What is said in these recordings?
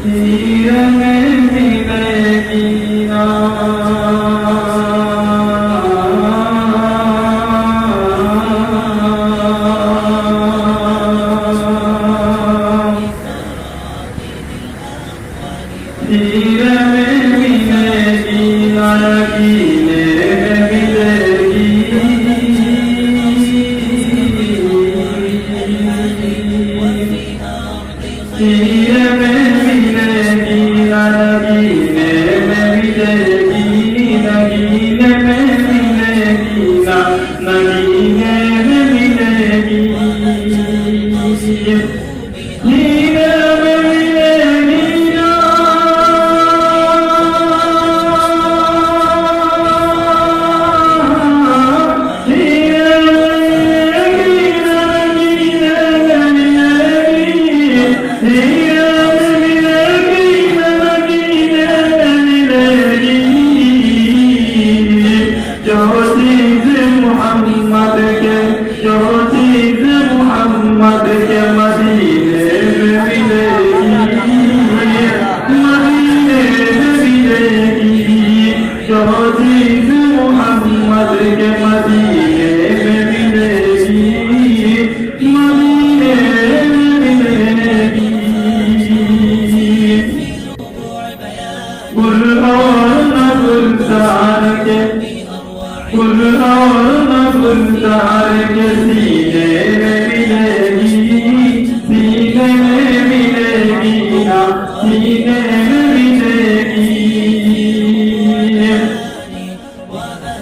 तीर में मिलेगी ना तीर में मिलेगी ना नगीने में मिलेगी तीर में मिलेगी ना नगीने में मिलेगी नगीने में मिलेगी ना नगीने में मिलेगी मोहम्मद के मदीने में मिलेगी मदीने में मिलेगी जो चीज़ मोहम्मद के मदीने में मिलेगी मदीने में मिलेगी गुल और न गुलजार के गुल और न गुलजार के सीने में मिलेगी सीने में मिलेगी ना सीने में मिलेगी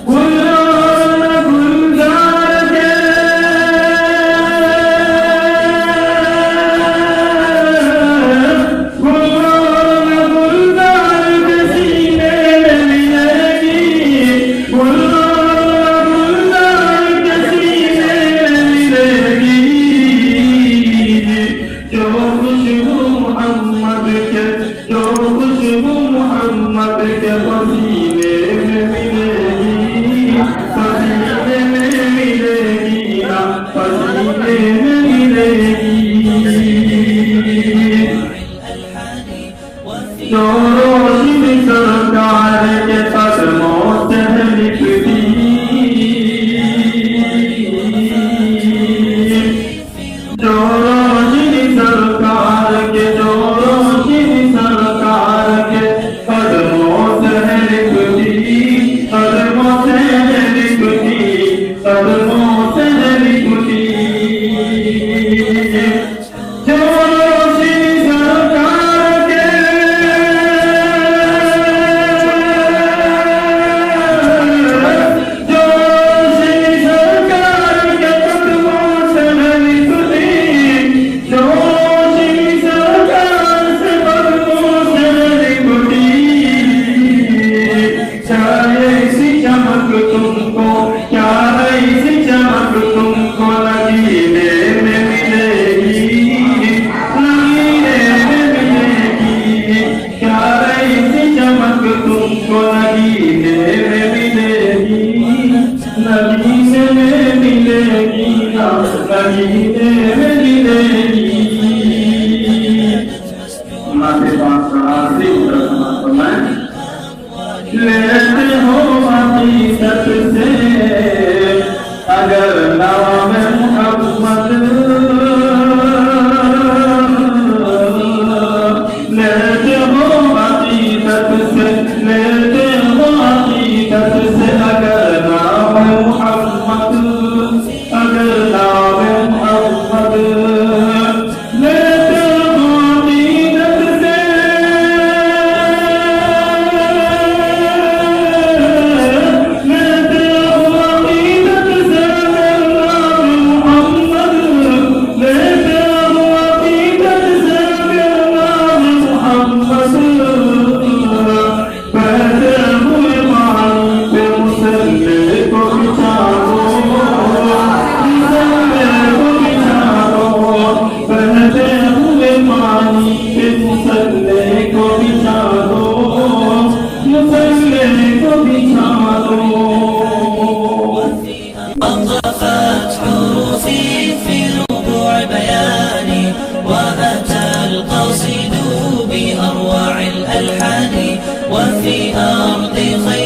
गुल और न गुलजार के गुल और न गुलजार के सीने में मिलेगी गुल मोहम्मद के पसीने में मिलेगी पसीने में मिलेगी ना पसीने में मिलेगी जो रोशनी सरकार के कदमों से लिखती जो रोशनी सरकार के जो रोशनी सरकार के कदमों से लिखती कदमों से लिखती कदमों से लिखती जो रोशनी सरकार के जो रोशनी सरकार के कदमों से लिखती जो रोशनी सरकार से कदमों से लिखती ऐसी चमक तुमको क्या ऐसी चमक तुमको नगीने में मिलेगी नगीने में मिलेगी क्या ऐसी चमक तुमको नगीने में मिलेगी नगीने में मिलेगी ना नगीने में मिलेगी माथे पास से उतर लेते हो हकीकत से अगर नाम मोहम्मद लेते हो हकीकत से लेते हो हकीकत से अगर नाम मोहम्मद अगर नाम मोहम्मद लेते हो हकीकत से أنظفت حروفي في ربوع بياني وأتى القاصد بأرض وفي أرض خير